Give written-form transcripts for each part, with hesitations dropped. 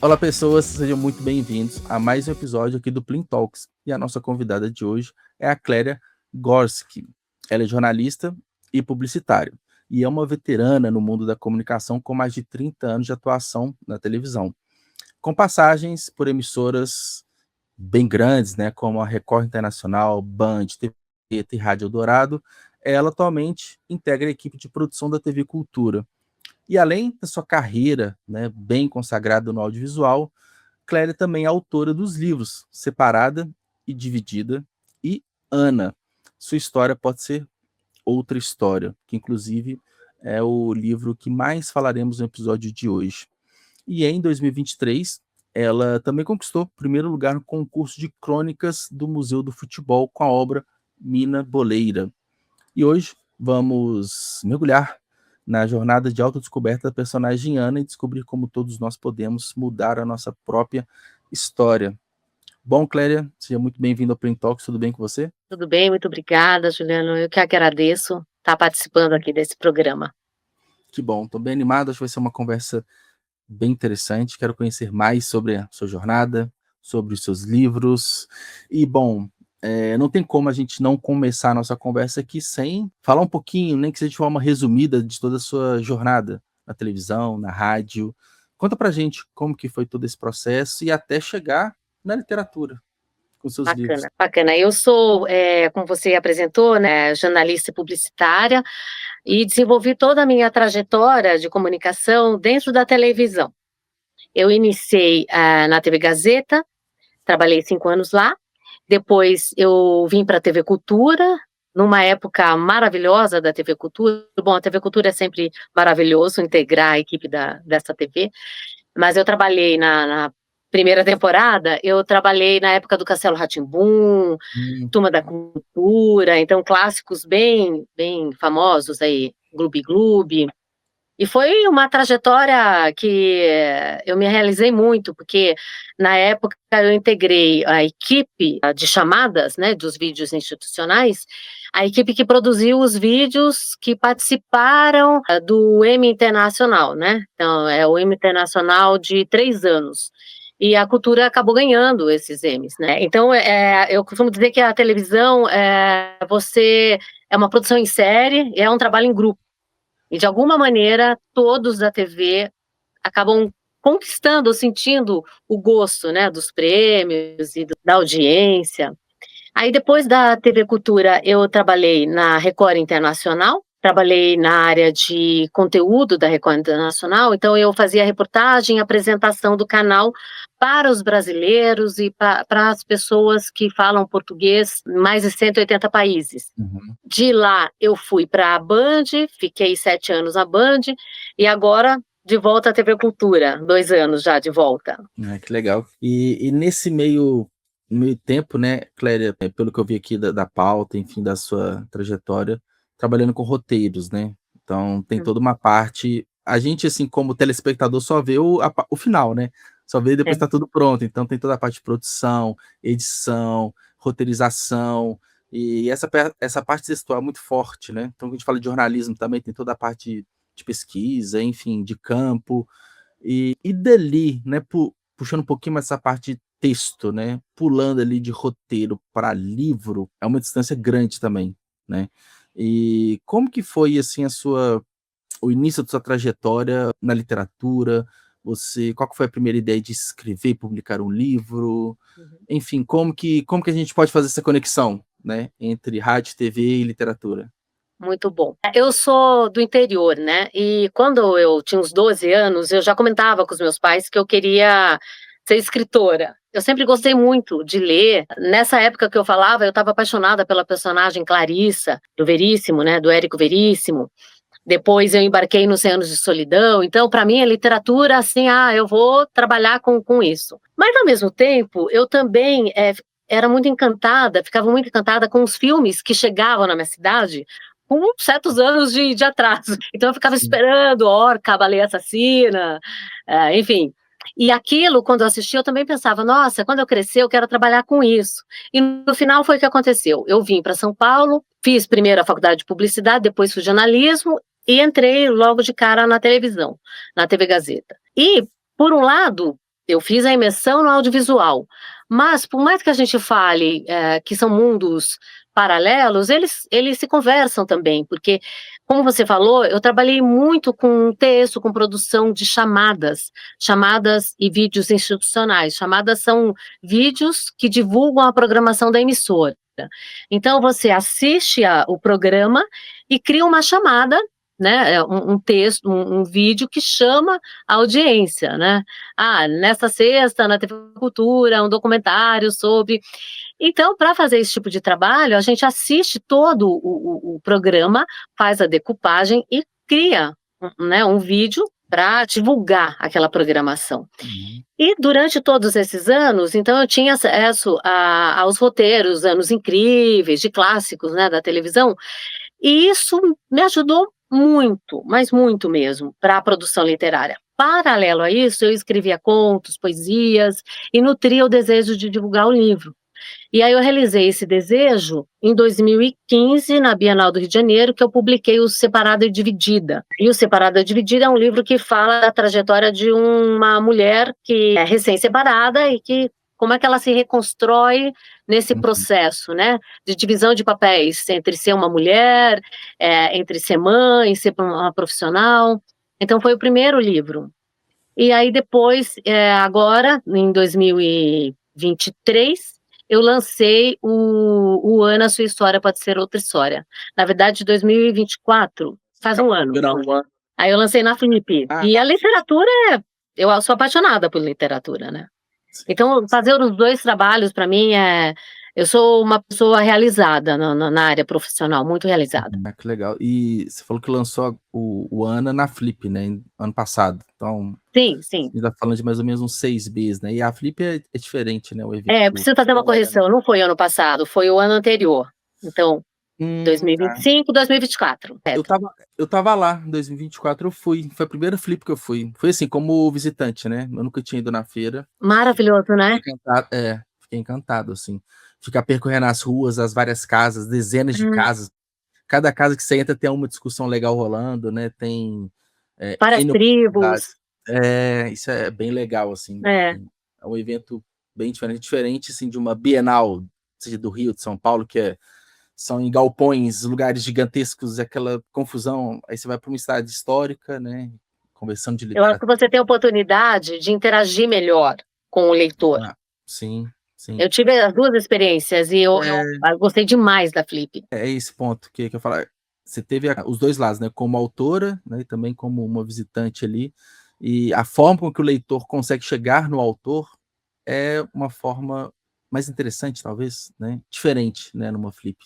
Olá, pessoas, sejam muito bem-vindos a mais um episódio aqui do Plin Talks. E a nossa convidada de hoje é a Clélia Gorski. Ela é jornalista e publicitária e é uma veterana no mundo da comunicação com mais de 30 anos de atuação na televisão, com passagens por emissoras bem grandes, né, como a Record Internacional, Band, TV e Rádio Eldorado. Ela atualmente integra a equipe de produção da TV Cultura. E além da sua carreira, né, bem consagrada no audiovisual, Clélia também é autora dos livros Separada e Dividida e Ana. Sua história pode ser outra história, que inclusive é o livro que mais falaremos no episódio de hoje. E em 2023, ela também conquistou o primeiro lugar no concurso de crônicas do Museu do Futebol com a obra Mina Boleira. E hoje vamos mergulhar na jornada de autodescoberta da personagem Ana e descobrir como todos nós podemos mudar a nossa própria história. Bom, Clélia, seja muito bem-vindo ao Print Talks, tudo bem com você? Tudo bem, muito obrigada, Juliano. Eu que agradeço estar participando aqui desse programa. Que bom, estou bem animado, acho que vai ser uma conversa bem interessante. Quero conhecer mais sobre a sua jornada, sobre os seus livros. E, bom, não tem como a gente não começar a nossa conversa aqui sem falar um pouquinho, nem que seja de forma resumida, de toda a sua jornada na televisão, na rádio. Conta pra gente como que foi todo esse processo e até chegar na literatura, com seus livros. Bacana, bacana. Eu sou, como você apresentou, né, jornalista e publicitária e desenvolvi toda a minha trajetória de comunicação dentro da televisão. Eu iniciei na TV Gazeta, trabalhei 5 anos lá, depois eu vim para a TV Cultura, numa época maravilhosa da TV Cultura. Bom, a TV Cultura é sempre maravilhoso integrar a equipe dessa TV, mas eu trabalhei na primeira temporada, eu trabalhei na época do Castelo Rá-Tim-Bum, Turma da Cultura, então clássicos bem, bem famosos aí, Gloob Gloob. E foi uma trajetória que eu me realizei muito, porque na época eu integrei a equipe de chamadas, né, dos vídeos institucionais, a equipe que produziu os vídeos que participaram do Emmy Internacional, né? Então, é o Emmy Internacional de 3 anos. E a cultura acabou ganhando esses Emmys, né? Então, eu costumo dizer que a televisão é uma produção em série, é um trabalho em grupo. E, de alguma maneira, todos da TV acabam conquistando, sentindo o gosto, né, dos prêmios e da audiência. Aí, depois da TV Cultura, eu trabalhei na Record Internacional, trabalhei na área de conteúdo da Record Internacional, então eu fazia reportagem e apresentação do canal para os brasileiros e para as pessoas que falam português em mais de 180 países. Uhum. De lá eu fui para a Band, fiquei 7 anos na Band, e agora de volta à TV Cultura, 2 anos já de volta. Que legal. E nesse meio tempo, né, Clélia, pelo que eu vi aqui da pauta, enfim, da sua trajetória, trabalhando com roteiros, né? Então tem toda uma parte. A gente, assim, como telespectador, só vê o final, né? Só vê depois tá tudo pronto. Então tem toda a parte de produção, edição, roteirização. E essa parte textual é muito forte, né? Então, quando a gente fala de jornalismo também, tem toda a parte de pesquisa, enfim, de campo. E dali, né, puxando um pouquinho mais essa parte de texto, né, pulando ali de roteiro para livro, é uma distância grande também, né? E como que foi, assim, o início da sua trajetória na literatura? Qual que foi a primeira ideia de escrever e publicar um livro? Enfim, como que a gente pode fazer essa conexão, né, entre rádio, TV e literatura? Muito bom. Eu sou do interior, né? E quando eu tinha uns 12 anos, eu já comentava com os meus pais que eu queria ser escritora. Eu sempre gostei muito de ler. Nessa época que eu falava, eu estava apaixonada pela personagem Clarissa, do Veríssimo, né? Do Érico Veríssimo. Depois eu embarquei nos 100 Anos de Solidão. Então, para mim, a literatura, assim, eu vou trabalhar com isso. Mas, ao mesmo tempo, eu também era muito encantada, ficava muito encantada com os filmes que chegavam na minha cidade com certos anos de atraso. Então eu ficava esperando Orca, a Baleia Assassina, enfim. E aquilo, quando eu assisti, eu também pensava, nossa, quando eu crescer eu quero trabalhar com isso. E no final foi o que aconteceu. Eu vim para São Paulo, fiz primeiro a faculdade de publicidade, depois fui jornalismo e entrei logo de cara na televisão, na TV Gazeta. E, por um lado, Eu fiz a imersão no audiovisual, mas por mais que a gente fale, que são mundos paralelos, eles se conversam também, porque, como você falou, eu trabalhei muito com texto, com produção de chamadas e vídeos institucionais. Chamadas são vídeos que divulgam a programação da emissora. Então você assiste o programa e cria uma chamada, né, um texto, um vídeo que chama a audiência, né? Nesta sexta, na TV Cultura, um documentário sobre... Então, para fazer esse tipo de trabalho, a gente assiste todo o programa, faz a decupagem e cria, né, um vídeo para divulgar aquela programação. Uhum. E durante todos esses anos, então eu tinha acesso aos roteiros, Anos Incríveis, de clássicos, né, da televisão, e isso me ajudou muito, mas muito mesmo, para a produção literária. Paralelo a isso, eu escrevia contos, poesias e nutria o desejo de divulgar o livro. E aí eu realizei esse desejo em 2015, na Bienal do Rio de Janeiro, que eu publiquei o Separada e Dividida. E o Separada e Dividida é um livro que fala da trajetória de uma mulher que é recém-separada e que como é que ela se reconstrói nesse Uhum. processo, né, de divisão de papéis entre ser uma mulher, entre ser mãe, ser uma profissional. Então foi o primeiro livro. E aí depois, agora, em 2023, eu lancei o Ana, Sua História Pode Ser Outra História. Na verdade, 2024, faz um ano. Aí eu lancei na Flip. Ah, E a literatura, eu sou apaixonada por literatura, né? sim. Então, fazer os dois trabalhos, para mim, eu sou uma pessoa realizada na área profissional, muito realizada. Ah, que legal. E você falou que lançou o Ana na Flip, né, ano passado. Então, Sim, sim. você tá falando de mais ou menos uns 6 Bs, né, e a Flip é diferente, né, o evento. Preciso fazer uma correção, não foi ano passado, foi o ano anterior. Então, Tá. 2025, 2024. Eu estava lá em 2024, eu fui, foi a primeira Flip que eu fui. Foi assim, como visitante, né, eu nunca tinha ido na feira. Maravilhoso, né? Fiquei encantado, assim. Ficar percorrendo as ruas, as várias casas, dezenas de Hum, casas. Cada casa que você entra tem uma discussão legal rolando, né, tem, Várias N tribos. oportunidades. Isso é bem legal, assim. É. É um evento bem diferente, assim, de uma Bienal, seja do Rio, de São Paulo, são em galpões, lugares gigantescos, aquela confusão. Aí você vai para uma cidade histórica, né, conversando de Eu acho que literatura. você tem a oportunidade de interagir melhor com o leitor. Ah, sim, sim. Eu tive as duas experiências e eu gostei demais da Flip. É esse ponto que eu falo, você teve os 2 lados, né, como autora, né, e também como uma visitante ali, e a forma com que o leitor consegue chegar no autor é uma forma mais interessante talvez, né, diferente, né, numa flip.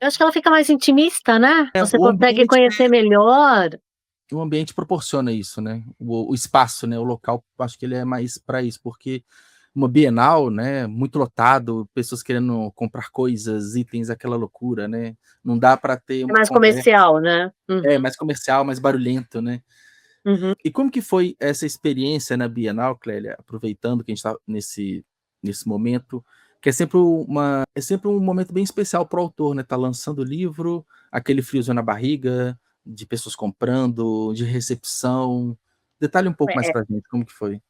Eu acho que ela fica mais intimista, né? É, Você consegue conhecer melhor. o ambiente proporciona isso, né, o espaço, né, o local, acho que ele é mais para isso, porque uma Bienal, né, muito lotado, pessoas querendo comprar coisas, itens, aquela loucura, né, não dá para ter É uma mais conversa. comercial, né? Mais comercial, mais barulhento, né. Uhum. E como que foi essa experiência na Bienal, Clélia, aproveitando que a gente está nesse momento, que é sempre um momento bem especial para o autor, né, tá lançando o livro, aquele friozinho na barriga, de pessoas comprando, de recepção. Detalhe um pouco mais É, pra gente, como que foi?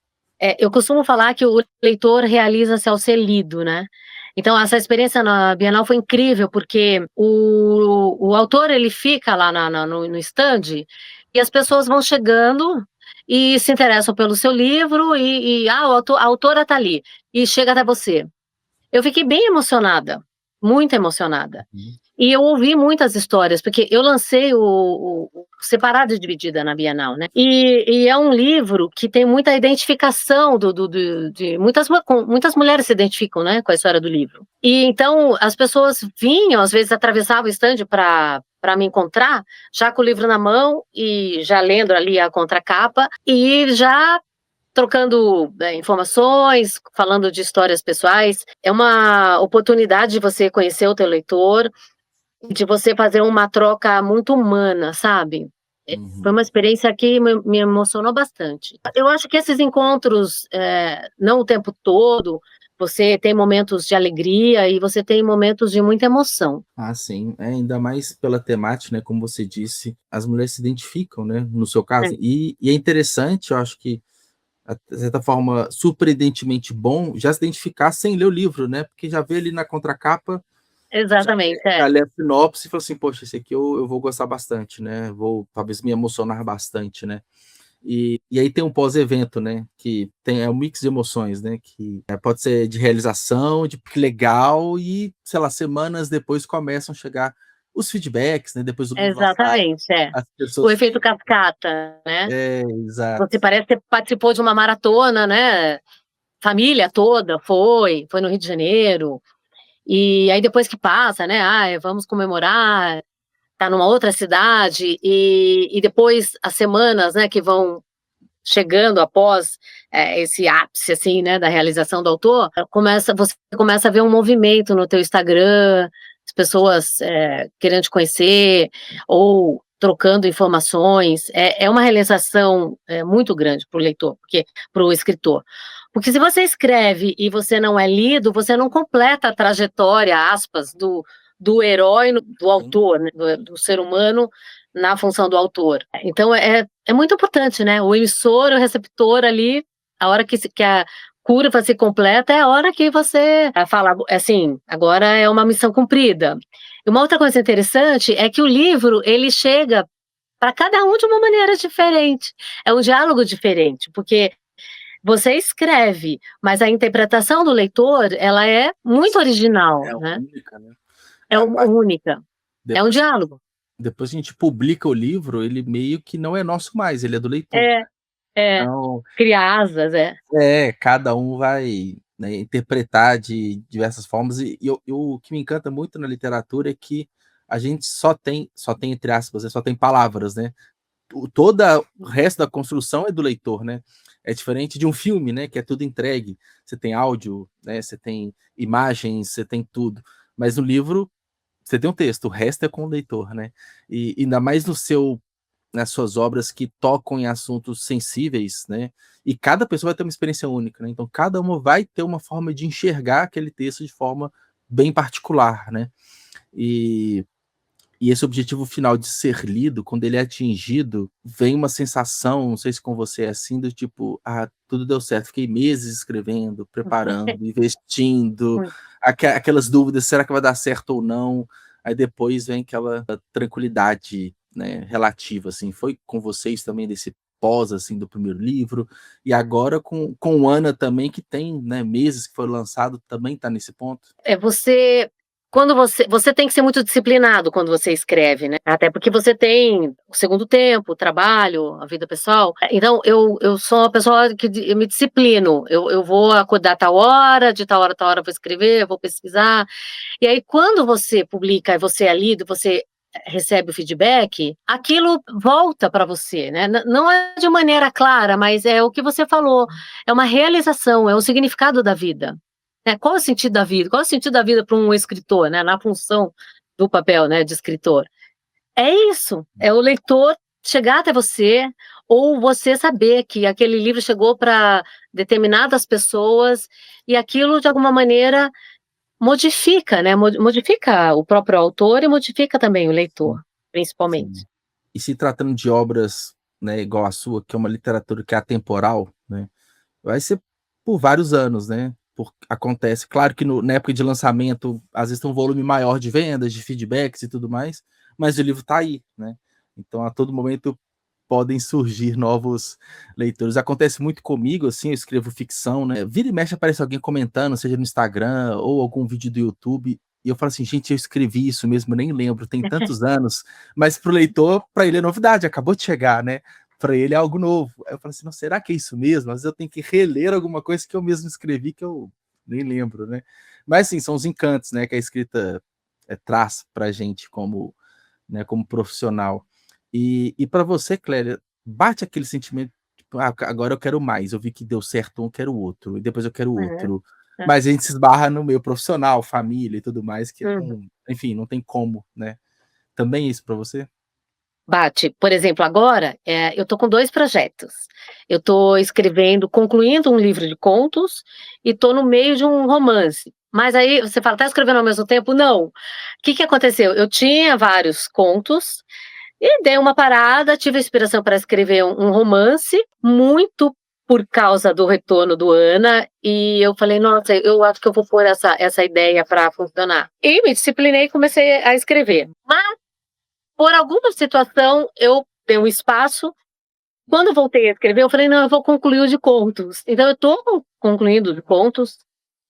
eu costumo falar que o leitor realiza-se ao ser lido, né. Então essa experiência na Bienal foi incrível, porque o autor ele fica lá no stand, e as pessoas vão chegando e se interessam pelo seu livro a autora está ali, e chega até você. Eu fiquei bem emocionada, muito emocionada. Uhum, E eu ouvi muitas histórias, porque eu lancei o Separado e Dividida na Bienal, né, e é um livro que tem muita identificação de muitas mulheres se identificam, né, com a história do livro. E então as pessoas vinham, às vezes atravessavam o estande para me encontrar, já com o livro na mão e já lendo ali a contracapa, e já trocando, informações, falando de histórias pessoais. É uma oportunidade de você conhecer o teu leitor, de você fazer uma troca muito humana, sabe. Foi uhum. uma experiência que me emocionou bastante. Eu acho que esses encontros, não o tempo todo, você tem momentos de alegria e você tem momentos de muita emoção. Ah, sim. Ainda mais pela temática, né, como você disse, as mulheres se identificam, né, no seu É, caso. E é interessante, eu acho que de certa forma, surpreendentemente bom, já se identificar sem ler o livro, né? Porque já vê ali na contracapa, Exatamente, já lê a sinopse e fala assim, poxa, esse aqui eu vou gostar bastante, né? Vou talvez me emocionar bastante, né? E aí tem um pós-evento, né? Que tem um mix de emoções, né? Que pode ser de realização, de que legal, e, sei lá, semanas depois começam a chegar os feedbacks, né? Depois do livro lançar, exatamente, é. as O pessoas. efeito cascata, né? Exato. Você parece que participou de uma maratona, né? Família toda foi no Rio de Janeiro, e aí depois que passa, né? Vamos comemorar, tá numa outra cidade, e depois as semanas, né, que vão chegando após esse ápice, assim, né, da realização do autor, você começa a ver um movimento no teu Instagram, as pessoas querendo te conhecer, ou trocando informações. É uma realização muito grande para o leitor, para o escritor. Porque se você escreve e você não é lido, você não completa a trajetória, aspas, do herói, do autor, né, do ser humano, na função do autor. Então é muito importante, né? O emissor, o receptor ali, a hora que a curva se completa é a hora que você fala assim, agora é uma missão cumprida. E uma outra coisa interessante é que o livro, ele chega para cada um de uma maneira diferente. É um diálogo diferente, porque você escreve, mas a interpretação do leitor, ela é muito original, É né? única, né? É A única. É um depois diálogo. depois que a gente publica o livro, ele meio que não é nosso mais, ele é do leitor. É, é. Então, Cria asas, é. cada um vai, né, interpretar de diversas formas, e o que me encanta muito na literatura é que a gente só tem entre aspas, só tem palavras, né? Toda o resto da construção é do leitor, né? É diferente de um filme, né? Que é tudo entregue. Você tem áudio, né? Você tem imagens, você tem tudo. Mas no livro, você tem um texto, o resto é com o leitor, né? E ainda mais nas suas obras que tocam em assuntos sensíveis, né? E cada pessoa vai ter uma experiência única, né? Então cada uma vai ter uma forma de enxergar aquele texto de forma bem particular, né? E esse objetivo final de ser lido, quando ele é atingido, vem uma sensação, não sei se com você é assim, do tipo, tudo deu certo. Fiquei meses escrevendo, preparando, investindo, aquelas dúvidas, será que vai dar certo ou não? Aí depois vem aquela tranquilidade, né, relativa, assim. Foi com vocês também desse pós, assim, do primeiro livro, e agora com Ana também, que tem, né, meses que foi lançado, também está nesse ponto? Quando você tem que ser muito disciplinado quando você escreve, né, até porque você tem o segundo tempo, o trabalho, a vida pessoal. Então eu sou uma pessoa que eu me disciplino, eu vou acordar tal hora, de tal hora a tal hora vou escrever, vou pesquisar. E aí quando você publica e você é lido, você recebe o feedback, aquilo volta para você, né, não é de maneira clara, mas é o que você falou, é uma realização, é o significado da vida. Qual é o sentido da vida? Qual é o sentido da vida para um escritor, né, na função do papel, né, de escritor? É isso, é o leitor chegar até você, ou você saber que aquele livro chegou para determinadas pessoas, e aquilo de alguma maneira modifica, né, modifica o próprio autor e modifica também o leitor, Sim, principalmente. sim. E se tratando de obras, né, igual a sua, que é uma literatura que é atemporal, né, vai ser por vários anos, né, acontece, claro que na época de lançamento, às vezes tem um volume maior de vendas, de feedbacks e tudo mais, mas o livro tá aí, né, então a todo momento podem surgir novos leitores. Acontece muito comigo, assim, eu escrevo ficção, né? Vira e mexe aparece alguém comentando, seja no Instagram ou algum vídeo do YouTube, e eu falo assim, gente, eu escrevi isso mesmo, nem lembro, tem tantos anos, mas pro leitor, para ele é novidade, acabou de chegar, né? Para ele é algo novo. Aí eu falo assim, não, será que é isso mesmo? Às vezes eu tenho que reler alguma coisa que eu mesmo escrevi que eu nem lembro, né? Mas sim, são os encantos, né, que a escrita traz pra gente como, né, como profissional. E para você, Clélia, bate aquele sentimento, tipo, agora eu quero mais, eu vi que deu certo um, eu quero o outro, e depois eu quero o É, outro. é. Mas a gente se esbarra no meio profissional, família e tudo mais, que Uhum. não, enfim, não tem como, né? Também é isso para você? Bate. Por exemplo, agora, eu tô com 2 projetos. Eu tô escrevendo, concluindo um livro de contos e tô no meio de um romance. Mas aí você fala: "Tá escrevendo ao mesmo tempo?" Não. O que aconteceu? Eu tinha vários contos e dei uma parada, tive a inspiração para escrever um romance muito por causa do retorno do Ana, e eu falei, nossa, eu acho que eu vou pôr essa ideia para funcionar. E me disciplinei e comecei a escrever. Mas, por alguma situação, eu dei um espaço. Quando eu voltei a escrever, eu falei, não, eu vou concluir o de contos. Então, eu estou concluindo o de contos,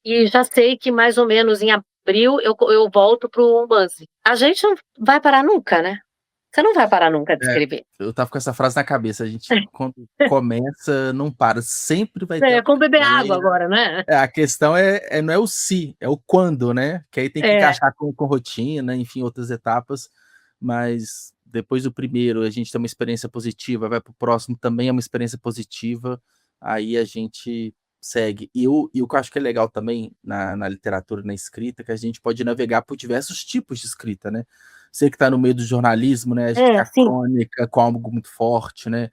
e já sei que mais ou menos em abril eu volto para o romance. A gente não vai parar nunca, né? Você não vai parar nunca de É, escrever. eu tava com essa frase na cabeça, a gente quando começa não para, sempre vai ter É alguma como beber água ideia. agora, né? A questão não é o se, é o quando, né, que aí tem que É. encaixar com rotina, enfim, outras etapas, mas depois do primeiro a gente tem uma experiência positiva, vai para o próximo também é uma experiência positiva, aí a gente segue. E o que eu acho que é legal também na literatura, na escrita, que a gente pode navegar por diversos tipos de escrita, né. Você que está no meio do jornalismo, né, a gente tem É, a sim. crônica com algo muito forte, né,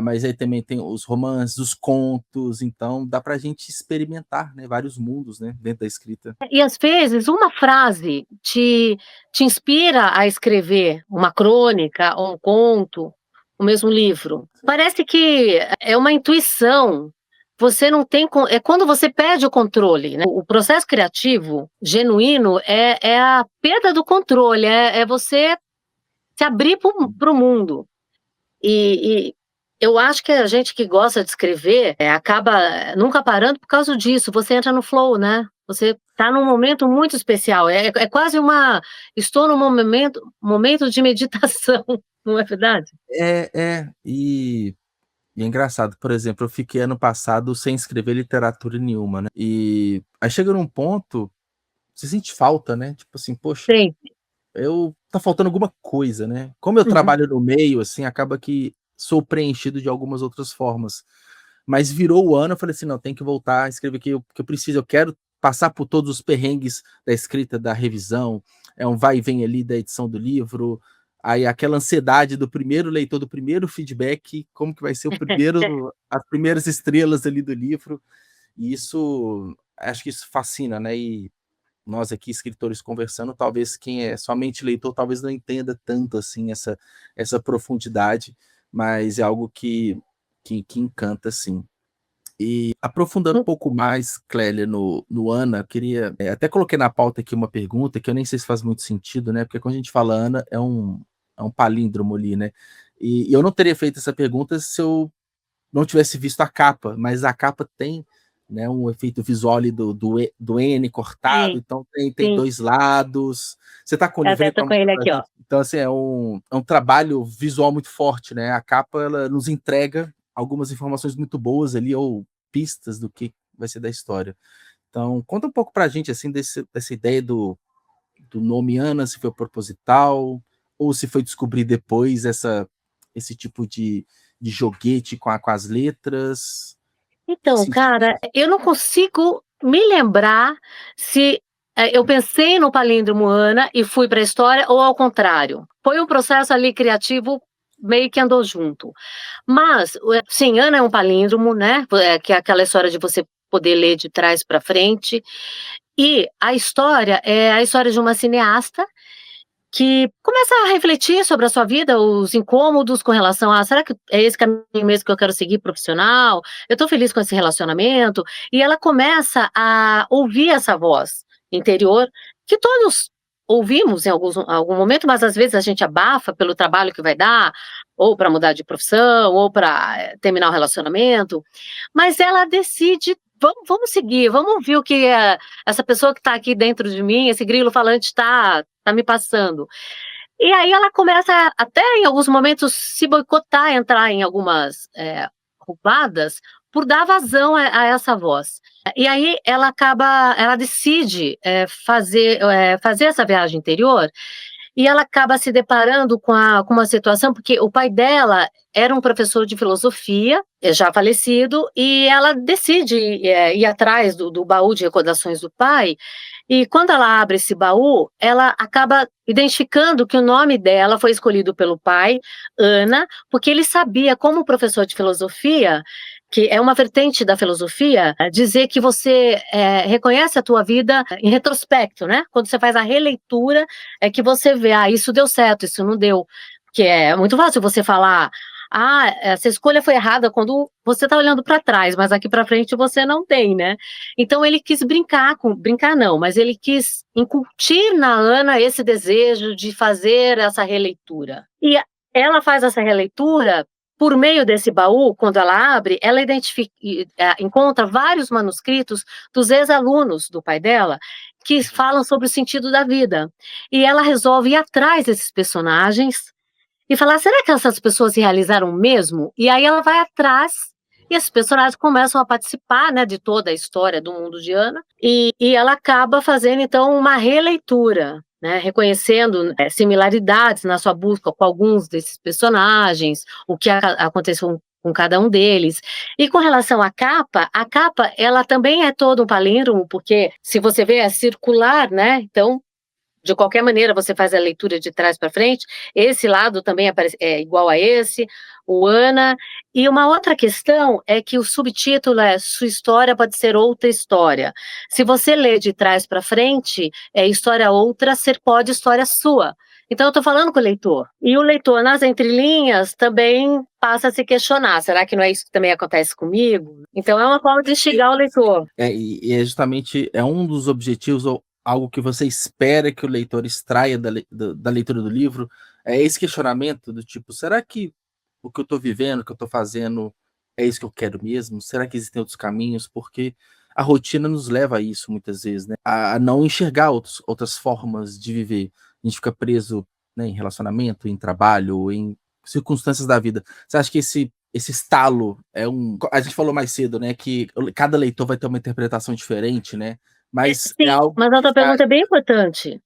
mas aí também tem os romances, os contos, então dá pra gente experimentar, né, vários mundos, né, dentro da escrita. E às vezes uma frase te inspira a escrever uma crônica ou um conto, o mesmo livro. Parece que é uma intuição, você não tem é quando você perde o controle, né. O processo criativo genuíno é a perda do controle, é você se abrir para o mundo. E eu acho que a gente que gosta de escrever, acaba nunca parando por causa disso, você entra no flow, né, você está num momento muito especial, é quase estou num momento de meditação, não é verdade? E é engraçado, por exemplo, eu fiquei ano passado sem escrever literatura nenhuma, né, e aí chega num ponto, você sente falta, né, tipo assim: "Poxa, Sim. tá faltando alguma coisa", né. Como eu Uhum. trabalho no meio, assim, acaba que sou preenchido de algumas outras formas. Mas virou o ano, eu falei assim: "Não, tem que voltar a escrever que eu preciso, eu quero passar por todos os perrengues da escrita, da revisão, é um vai e vem ali da edição do livro, aí aquela ansiedade do primeiro leitor, do primeiro feedback, como que vai ser o primeiro as primeiras estrelas ali do livro", e isso acho que isso fascina, né, e nós aqui escritores conversando, talvez quem é somente leitor, talvez não entenda tanto assim essa profundidade, mas é algo que encanta sim. E aprofundando um pouco mais, Clélia, no Ana, eu queria até coloquei na pauta aqui uma pergunta que eu nem sei se faz muito sentido, né, porque quando a gente fala Ana, é um palíndromo ali, né, e eu não teria feito essa pergunta se eu não tivesse visto a capa, mas a capa tem, né, um efeito visual ali do N cortado, Sim, então tem sim. 2 lados. Você tá com o Eu livro até aí, tô para com mostrar ele pra aqui, ó. gente? Então, assim, é um trabalho visual muito forte, né, a capa ela nos entrega algumas informações muito boas ali, ou pistas do que vai ser da história. Então, conta um pouco pra gente, assim, dessa ideia do nome Ana, se foi proposital, ou se foi descobrir depois esse tipo de joguete com as letras. Que Então, sentido cara, faz? eu não consigo me lembrar se, eu pensei no palíndromo Ana e fui para a história ou ao contrário. Foi um processo ali criativo, meio que andou junto. Mas, sim, Ana é um palíndromo, né, que é aquela história de você poder ler de trás para frente, e a história é a história de uma cineasta que começa a refletir sobre a sua vida, os incômodos com relação a: "Será que é esse caminho mesmo que eu quero seguir profissional? Eu estou feliz com esse relacionamento?". E ela começa a ouvir essa voz interior, que todos ouvimos em algum momento, mas às vezes a gente abafa pelo trabalho que vai dar, ou para mudar de profissão, ou para terminar o relacionamento, mas ela decide: "Vamos seguir, vamos ouvir o que, essa pessoa que está aqui dentro de mim, esse grilo falante está me passando". E aí ela começa até em alguns momentos se boicotar, entrar em algumas, roubadas, por dar vazão a essa voz. E aí ela decide, fazer essa viagem interior, e ela acaba se deparando com uma situação, porque o pai dela era um professor de filosofia, já falecido, e ela decide, ir atrás do baú de recordações do pai, e quando ela abre esse baú, ela acaba identificando que o nome dela foi escolhido pelo pai, Ana, porque ele sabia, como professor de filosofia, que é uma vertente da filosofia, dizer que você, reconhece a tua vida em retrospecto, né, quando você faz a releitura, é que você vê: "Ah, isso deu certo, isso não deu". Porque é muito fácil você falar: essa escolha foi errada quando você está olhando para trás, mas aqui para frente você não tem, né? Então ele quis brincar não, mas ele quis incutir na Ana esse desejo de fazer essa releitura. E ela faz essa releitura por meio desse baú. Quando ela abre, ela encontra vários manuscritos dos ex-alunos do pai dela que falam sobre o sentido da vida. E ela resolve ir atrás desses personagens e falar: será que essas pessoas se realizaram mesmo? E aí ela vai atrás, e esses personagens começam a participar, né, de toda a história do mundo de Ana, e ela acaba fazendo, então, uma releitura, né, reconhecendo similaridades na sua busca com alguns desses personagens, o que aconteceu com cada um deles. E com relação à capa, ela também é todo um palíndromo, porque se você vê, é circular, né, então de qualquer maneira você faz a leitura de trás para frente, esse lado também é igual a esse, o Ana. E uma outra questão é que o subtítulo é Sua História Pode Ser Outra História. Se você lê de trás para frente, é história outra, ser pode história sua. Então eu estou falando com o leitor. E o leitor, nas entrelinhas, também passa a se questionar, será que não é isso que também acontece comigo? Então é uma forma de instigar o leitor. E é justamente um dos objetivos, ou algo que você espera que o leitor extraia da leitura do livro, é esse questionamento do tipo: será que o que eu estou vivendo, o que eu estou fazendo, é isso que eu quero mesmo? Será que existem outros caminhos? Porque a rotina nos leva a isso muitas vezes, né? A não enxergar outras formas de viver. A gente fica preso, né, em relacionamento, em trabalho, em circunstâncias da vida. Você acha que esse estalo a gente falou mais cedo, né, que cada leitor vai ter uma interpretação diferente, né? Mas é Sim, algo mas a tua pergunta é bem importante,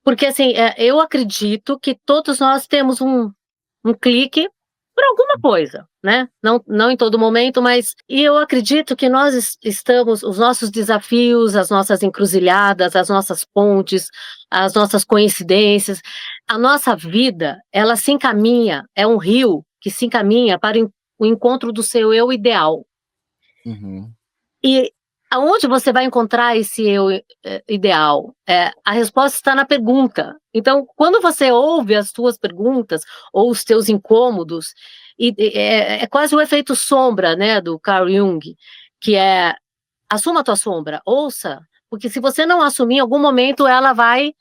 porque assim, eu acredito que todos nós temos um clique por alguma coisa, né? Não em todo momento, mas e eu acredito que nós estamos, os nossos desafios, as nossas encruzilhadas, as nossas pontes, as nossas coincidências, a nossa vida, ela se encaminha, é um rio que se encaminha para o encontro do seu eu ideal. Uhum. E aonde você vai encontrar esse eu ideal? A resposta está na pergunta. Então, quando você ouve as suas perguntas ou os teus incômodos, é quase o efeito sombra, né, do Carl Jung, que é: assuma a tua sombra, ouça, porque se você não assumir, em algum momento ela vai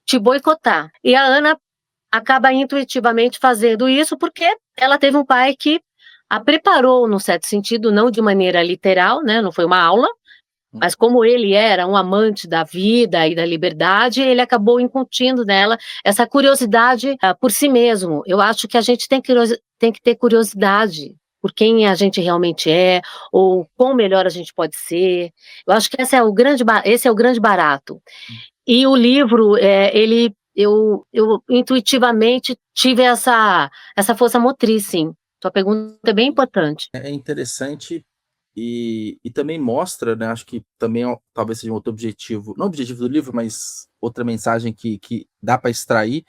te boicotar. E a Ana acaba intuitivamente fazendo isso porque ela teve um pai que a preparou, num certo sentido, não de maneira literal, né, não foi uma aula, mas como ele era um amante da vida e da liberdade, ele acabou incutindo nela essa curiosidade por si mesmo. Eu acho que a gente tem que ter curiosidade por quem a gente realmente é, ou quão melhor a gente pode ser. Eu acho que esse é o grande barato. E o livro, eu intuitivamente tive essa força motriz, sim. Sua pergunta é bem importante. É interessante e também mostra, né, acho que também talvez seja um outro objetivo, não o objetivo do livro, mas outra mensagem que dá para extrair,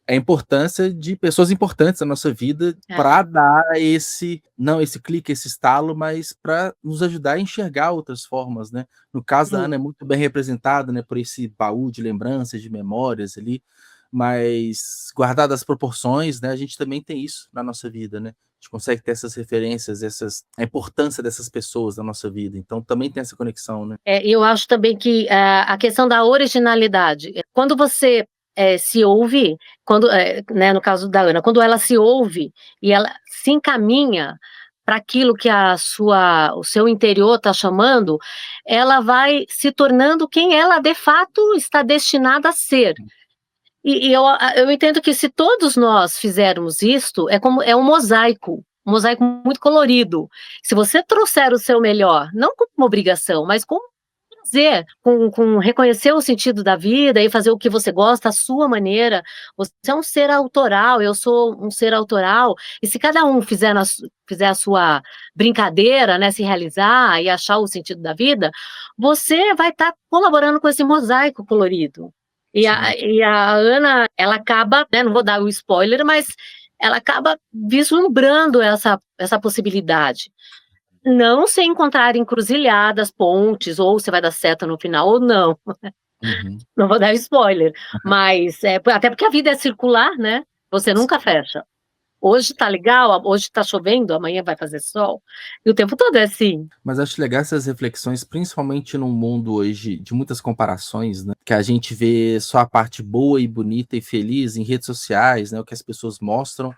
é a importância de pessoas importantes na nossa vida para dar esse clique, esse estalo, mas para nos ajudar a enxergar outras formas, né? No caso da Ana é muito bem representada, né, por esse baú de lembranças, de memórias ali, mas guardadas as proporções, né, a gente também tem isso na nossa vida, né? A gente consegue ter essas referências, a importância dessas pessoas na nossa vida, então também tem essa conexão, né? Eu acho também que a questão da originalidade, quando você se ouve, né, no caso da Ana, quando ela se ouve e ela se encaminha para aquilo que o seu interior está chamando, ela vai se tornando quem ela de fato está destinada a ser. E eu entendo que se todos nós fizermos isto, é um mosaico muito colorido. Se você trouxer o seu melhor, não como uma obrigação, mas como prazer, com reconhecer o sentido da vida e fazer o que você gosta, à sua maneira. Você é um ser autoral, eu sou um ser autoral, e se cada um fizer a sua brincadeira, né, se realizar e achar o sentido da vida, você vai estar colaborando com esse mosaico colorido. E a Ana, ela acaba, né, não vou dar o spoiler, mas ela acaba vislumbrando essa possibilidade. Não sem encontrar encruzilhadas, pontes, ou você vai dar seta no final ou não. Uhum. Não vou dar spoiler, mas até porque a vida é circular, né? Você nunca fecha. Hoje tá legal, hoje tá chovendo, amanhã vai fazer sol, e o tempo todo é assim. Mas acho legal essas reflexões, principalmente num mundo hoje de muitas comparações, né, que a gente vê só a parte boa e bonita e feliz em redes sociais, né, o que as pessoas mostram,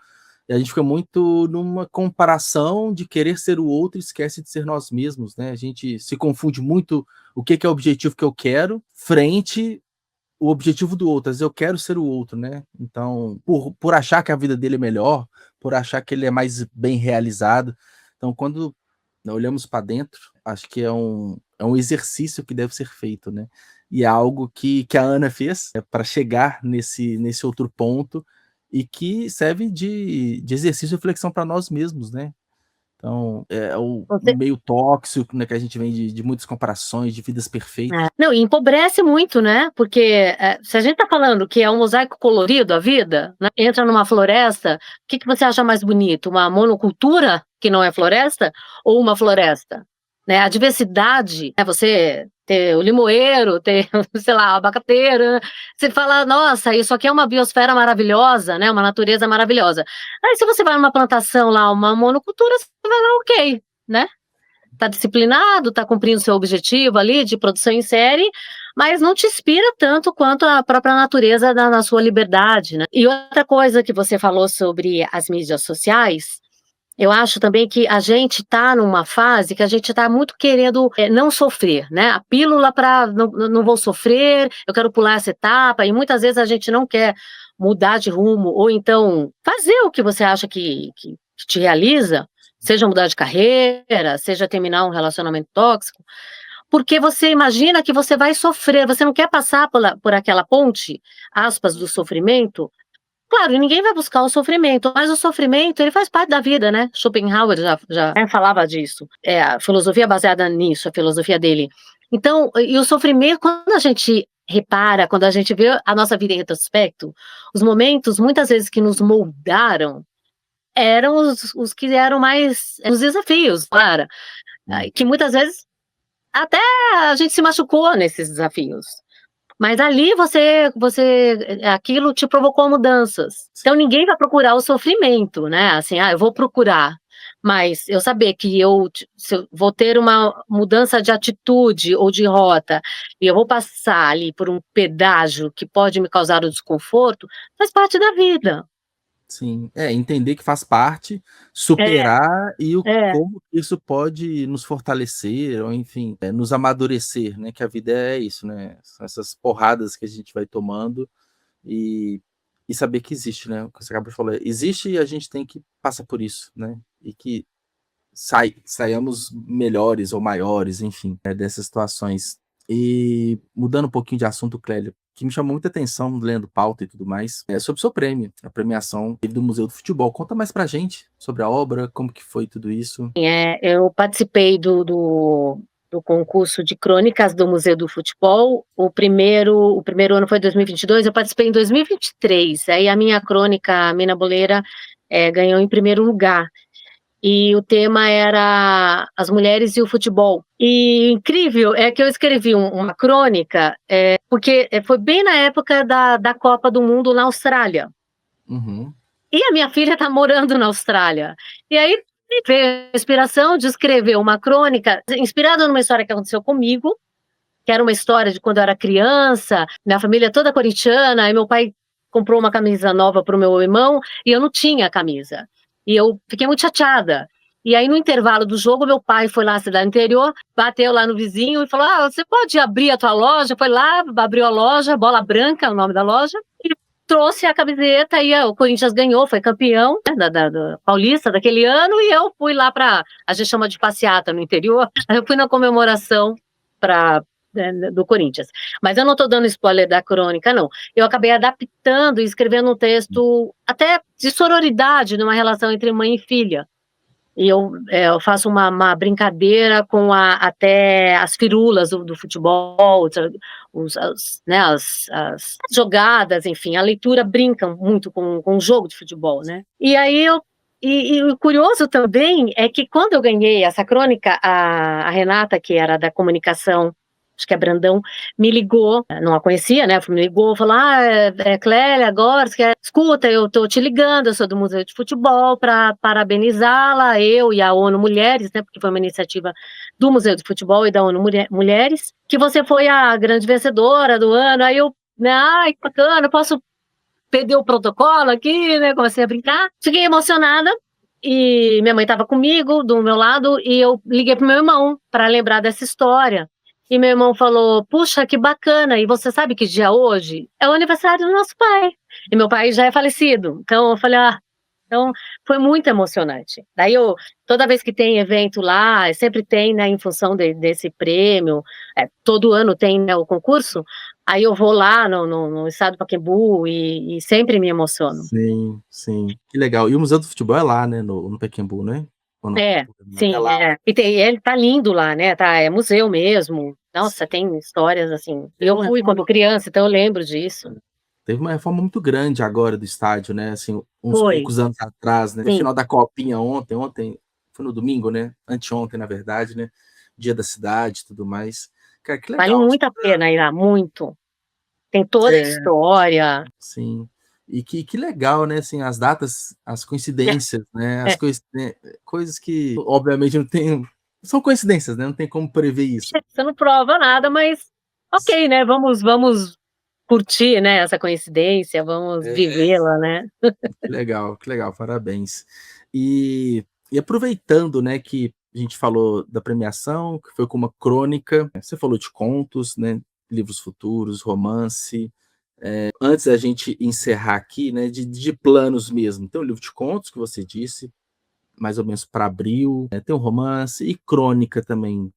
e a gente fica muito numa comparação de querer ser o outro e esquece de ser nós mesmos, né, a gente se confunde muito o que que é o objetivo que eu quero, frente o objetivo do outro, às vezes eu quero ser o outro, né, então, por achar que a vida dele é melhor, por achar que ele é mais bem realizado, então quando olhamos para dentro, acho que é um exercício que deve ser feito, né, e é algo que a Ana fez, para chegar nesse outro ponto, e que serve de exercício e reflexão para nós mesmos, né. Então, é o Você meio tóxico, né, que a gente vem de muitas comparações, de vidas perfeitas. É. Não, e empobrece muito, né, porque, se a gente tá falando que é um mosaico colorido a vida, né, entra numa floresta, o que que você acha mais bonito? Uma monocultura, que não é floresta, ou uma floresta? Né, a diversidade, né, você ter o limoeiro, ter, sei lá, o abacateiro, né, você fala: "Nossa, isso aqui é uma biosfera maravilhosa, né, uma natureza maravilhosa". Aí se você vai numa plantação lá, uma monocultura, você vai lá: "Ok", né. Tá disciplinado, tá cumprindo seu objetivo ali de produção em série, mas não te inspira tanto quanto a própria natureza na sua liberdade, né. E outra coisa que você falou sobre as mídias sociais, eu acho também que a gente tá numa fase que a gente tá muito querendo, não sofrer, né, a pílula para não vou sofrer, eu quero pular essa etapa, e muitas vezes a gente não quer mudar de rumo, ou então fazer o que você acha que te realiza, seja mudar de carreira, seja terminar um relacionamento tóxico, porque você imagina que você vai sofrer, você não quer passar por aquela ponte, aspas, do sofrimento. Claro, ninguém vai buscar o sofrimento, mas o sofrimento, ele faz parte da vida, né. Schopenhauer já, né, falava disso. É, a filosofia baseada nisso, a filosofia dele. Então, e o sofrimento, quando a gente repara, quando a gente vê a nossa vida em retrospecto, os momentos, muitas vezes, que nos moldaram, eram os que eram mais os desafios, claro, Hum. que muitas vezes até a gente se machucou nesses desafios. Mas ali aquilo te provocou mudanças. Então ninguém vai procurar o sofrimento, né, assim: "Ah, eu vou procurar", mas eu saber que se eu vou ter uma mudança de atitude ou de rota, e eu vou passar ali por um pedágio que pode me causar o desconforto, faz parte da vida. Sim, entender que faz parte, É, superar e o é. como isso pode nos fortalecer ou enfim, nos amadurecer, né, que a vida é isso, né, são essas porradas que a gente vai tomando e saber que existe, né, o que você acabou de falar, existe e a gente tem que passar por isso, né, e que saiamos melhores ou maiores, enfim, dessas situações. E mudando um pouquinho de assunto, Clélia, que me chamou muita atenção lendo pauta e tudo mais, é sobre o seu prêmio, a premiação do Museu do Futebol. Conta mais pra gente sobre a obra, como que foi tudo isso. Eu participei do concurso de crônicas do Museu do Futebol, o primeiro ano foi 2022, eu participei em 2023, aí a minha crônica, Mina Boleira, ganhou em primeiro lugar, e o tema era as mulheres e o futebol. E incrível é que eu escrevi uma crônica, porque, foi bem na época da Copa do Mundo na Austrália. Uhum. E a minha filha está morando na Austrália. E aí me veio a inspiração de escrever uma crônica inspirada numa história que aconteceu comigo, que era uma história de quando eu era criança, minha família é toda corintiana, aí meu pai comprou uma camisa nova para o meu irmão e eu não tinha camisa. E eu fiquei muito chateada. E aí no intervalo do jogo, meu pai foi lá à cidade interior, bateu lá no vizinho e falou: "Ah, você pode abrir a tua loja?" Foi lá, abriu a loja, Bola Branca, é o nome da loja, trouxe a camiseta e o Corinthians ganhou, foi campeão, né, da Paulista daquele ano, e eu fui lá para, a gente chama de passeata no interior, eu fui na comemoração pra, do Corinthians. Mas eu não estou dando spoiler da crônica, não. Eu acabei adaptando e escrevendo um texto até de sororidade numa relação entre mãe e filha. E eu faço uma brincadeira com até as firulas do futebol, né, as jogadas, enfim, a leitura brinca muito com o jogo de futebol, né. E aí e o curioso também é que quando eu ganhei essa crônica, a Renata, que era da comunicação acho que é Brandão, me ligou, não a conhecia, né, me ligou, falou: "Ah, é Clélia Gorski, escuta, eu tô te ligando, eu sou do Museu de Futebol, para parabenizá-la, eu e a ONU Mulheres, né, porque foi uma iniciativa do Museu de Futebol e da ONU Mulheres, que você foi a grande vencedora do ano", aí eu, né, "Ai, que bacana, posso perder o protocolo aqui", né, comecei a brincar, fiquei emocionada, e minha mãe estava comigo, do meu lado, e eu liguei pro meu irmão para lembrar dessa história. E meu irmão falou: "Puxa, que bacana, e você sabe que dia é hoje? É o aniversário do nosso pai". E meu pai já é falecido, então eu falei: "Ah", então foi muito emocionante. Daí eu, toda vez que tem evento lá, sempre tem, né, em função desse prêmio, todo ano tem, né, o concurso, aí eu vou lá no estado do Pacaembu e sempre me emociono. Sim, sim. Que legal. E o Museu do Futebol é lá, né, no Pacaembu, né? Ou não? É, É sim, lá. é. E ele tá lindo lá, né, é museu mesmo. Nossa, tem histórias, assim, Teve eu uma fui quando reforma criança, então eu lembro disso. teve uma reforma muito grande agora do estádio, né, assim, uns Foi, poucos anos atrás, né, sim. final da copinha ontem foi no domingo, né, anteontem na verdade, né, dia da cidade e tudo mais. Cara, que Vale legal. muito a pena ir lá, muito. Tem toda a É, história. sim. E que legal, né, assim, as datas, as coincidências, né, as É, coisas, né, coisas que obviamente não tem, são coincidências, né, não tem como prever isso. você não prova nada, mas ok, né, vamos curtir, né, essa coincidência, vamos É. vivê-la, né. Que legal, parabéns. E aproveitando, né, que a gente falou da premiação, que foi com uma crônica, você falou de contos, né, livros futuros, romance. Antes da gente encerrar aqui, né, de planos mesmo, tem um livro de contos que você disse, mais ou menos para abril, tem um romance e crônica também,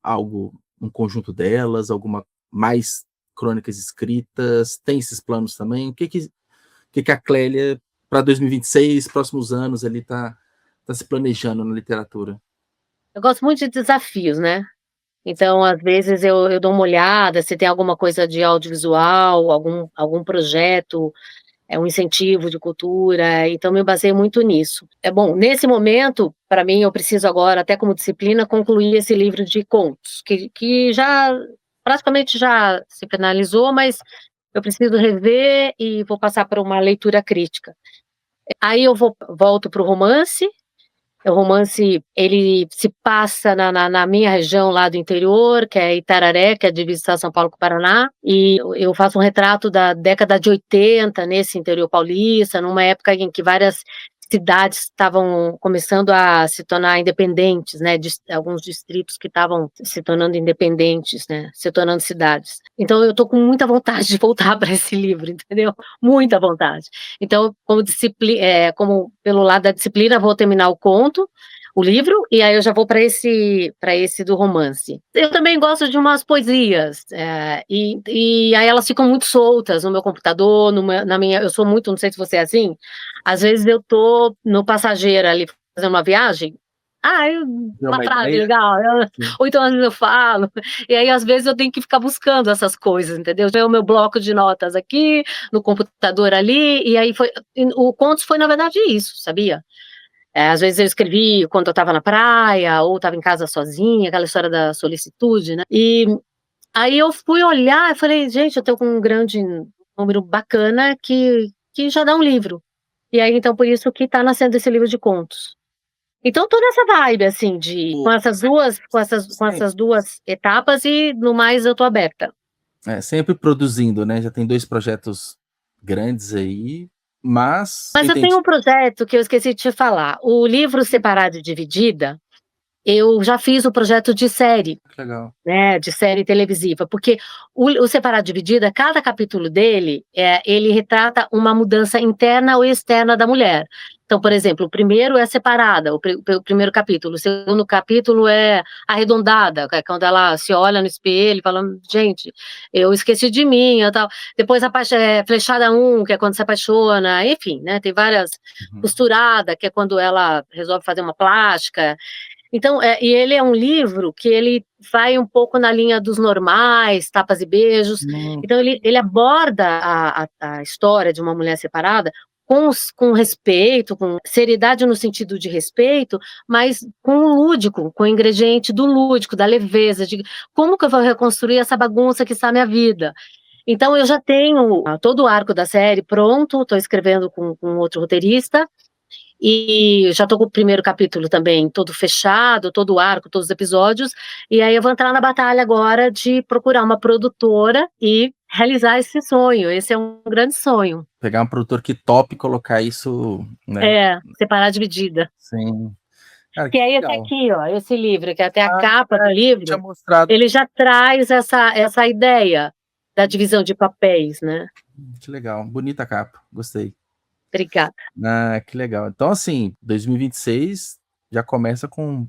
algo, um conjunto delas, alguma mais crônicas escritas, tem esses planos também? O que a Clélia, para 2026, próximos anos, ali tá se planejando na literatura? Eu gosto muito de desafios, né. Então, às vezes, eu dou uma olhada se tem alguma coisa de audiovisual, algum projeto, um incentivo de cultura, então me baseio muito nisso. É bom, nesse momento, para mim, eu preciso agora, até como disciplina, concluir esse livro de contos, que já praticamente já se finalizou, mas eu preciso rever e vou passar por uma leitura crítica. Aí eu volto para o romance. O romance, ele se passa na minha região lá do interior, que é Itararé, que é a divisa São Paulo com o Paraná, e eu faço um retrato da década de 80 nesse interior paulista, numa época em que várias cidades estavam começando a se tornar independentes, né, alguns distritos que estavam se tornando independentes, né, se tornando cidades. Então eu tô com muita vontade de voltar para esse livro, entendeu? Muita vontade. Então, como pelo lado da disciplina, vou terminar o livro, e aí eu já vou para esse do romance. Eu também gosto de umas poesias, e aí elas ficam muito soltas no meu computador, na minha, eu sou muito, não sei se você é assim, às vezes eu tô no passageiro ali, fazendo uma viagem, Deu uma uma frase ideia? legal, Sim. ou então às vezes eu falo, e aí às vezes eu tenho que ficar buscando essas coisas, entendeu? Eu tenho o meu bloco de notas aqui, no computador ali, e aí o Contos foi na verdade isso, sabia? Às vezes eu escrevi quando eu estava na praia, ou estava em casa sozinha, aquela história da solicitude, né, e aí eu fui olhar e falei: "Gente, eu tô com um grande número bacana que já dá um livro". E aí então por isso que tá nascendo esse livro de contos. Então tô nessa vibe, assim, de O com essas duas com essas com Sim. essas 2 etapas e no mais eu tô aberta. Sempre produzindo, né, já tem 2 projetos grandes aí, mas Mas eu entendi. tenho um projeto que eu esqueci de te falar, o livro Separado e Dividida, eu já fiz o projeto de série. Que legal. Né, de série televisiva, porque o Separado e Dividida, cada capítulo dele, ele retrata uma mudança interna ou externa da mulher. Então, por exemplo, o primeiro é separada, o primeiro capítulo, o segundo capítulo é arredondada, que é quando ela se olha no espelho e fala: "Gente, eu esqueci de mim", e tal. Depois flechada um, que é quando se apaixona, enfim, né, tem várias. Uhum. Costurada, que é quando ela resolve fazer uma plástica. Então, e ele é um livro que ele vai um pouco na linha dos normais, tapas e beijos. Hum. Então ele aborda a história de uma mulher separada com respeito, com seriedade no sentido de respeito, mas com o lúdico, com o ingrediente do lúdico, da leveza, de como que eu vou reconstruir essa bagunça que está a minha vida. Então eu já tenho todo o arco da série pronto, estou escrevendo com outro roteirista, e já estou com o primeiro capítulo também todo fechado, todo o arco, todos os episódios, e aí eu vou entrar na batalha agora de procurar uma produtora e realizar esse sonho, esse é um grande sonho. Pegar um produtor que tope colocar isso, né. Separar de medida. Sim. Cara, Que que é esse legal. aqui ó, esse livro, que até a Ah, capa do você tinha livro, mostrado. ele já traz essa ideia da divisão de papéis, né. Que legal, bonita a capa, gostei. Obrigada. Ah, que legal. Então, assim, 2026 já começa com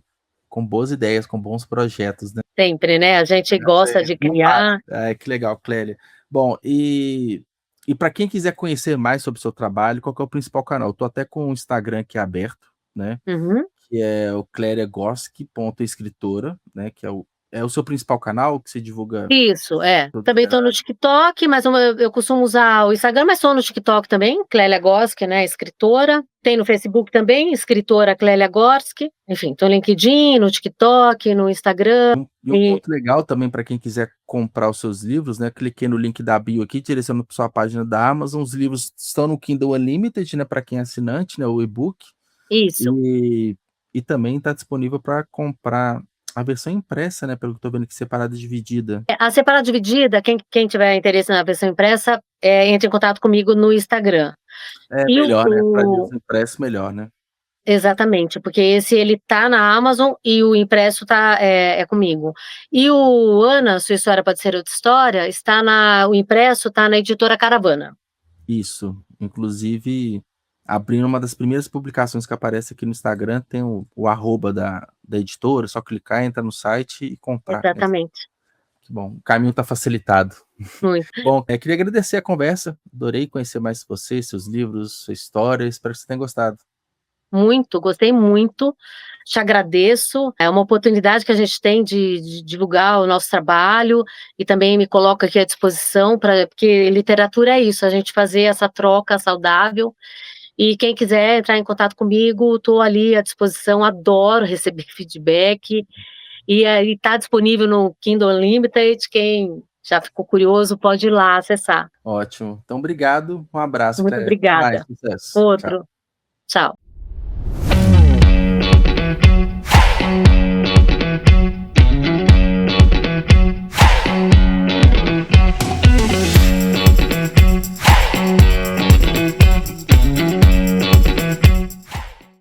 boas ideias, com bons projetos, né. Sempre, né, a gente gosta de Não para. criar. Que legal, Clélia. Bom, e para quem quiser conhecer mais sobre o seu trabalho, qual que é o principal canal? Eu tô até com o Instagram aqui aberto, né, Uhum. que é o cleriagorski.escritora, né, que é o seu principal canal que você divulga Isso, todo o também estou no trabalho? TikTok, mas eu costumo usar o Instagram, mas estou no TikTok também, Clélia Gorski, né, escritora. Tem no Facebook também, escritora Clélia Gorski. Enfim, estou no LinkedIn, no TikTok, no Instagram. E um ponto legal também para quem quiser comprar os seus livros, né, cliquei no link da bio aqui, direcionando para sua página da Amazon, os livros estão no Kindle Unlimited, né, para quem é assinante, né, o e-book, Isso. e também está disponível para comprar a versão impressa, né, pelo que estou vendo aqui, separada e dividida. A separada dividida, quem tiver interesse na versão impressa, entre em contato comigo no Instagram. É E melhor, né, para livros impressos melhor, né. exatamente, porque esse ele tá na Amazon e o impresso é comigo. E o Ana, Sua História Pode Ser Outra História, o impresso está na editora Caravana. Isso, inclusive, abrindo uma das primeiras publicações que aparece aqui no Instagram, tem o arroba da editora, só clicar, entrar no site e comprar, né. Exatamente. Que bom, o caminho está facilitado. Muito. Bom, queria agradecer a conversa, adorei conhecer mais você, seus livros, sua história, espero que você tenha gostado. Muito, gostei muito, te agradeço, é uma oportunidade que a gente tem de divulgar o nosso trabalho, e também me coloco aqui à disposição porque literatura é isso, a gente fazer essa troca saudável, e quem quiser entrar em contato comigo, estou ali à disposição, adoro receber feedback, e aí está disponível no Kindle Unlimited, quem já ficou curioso pode ir lá acessar. Ótimo, então obrigado, um abraço, Muito Clélia, até mais, obrigada. sucesso, tchau. Outro. Tchau.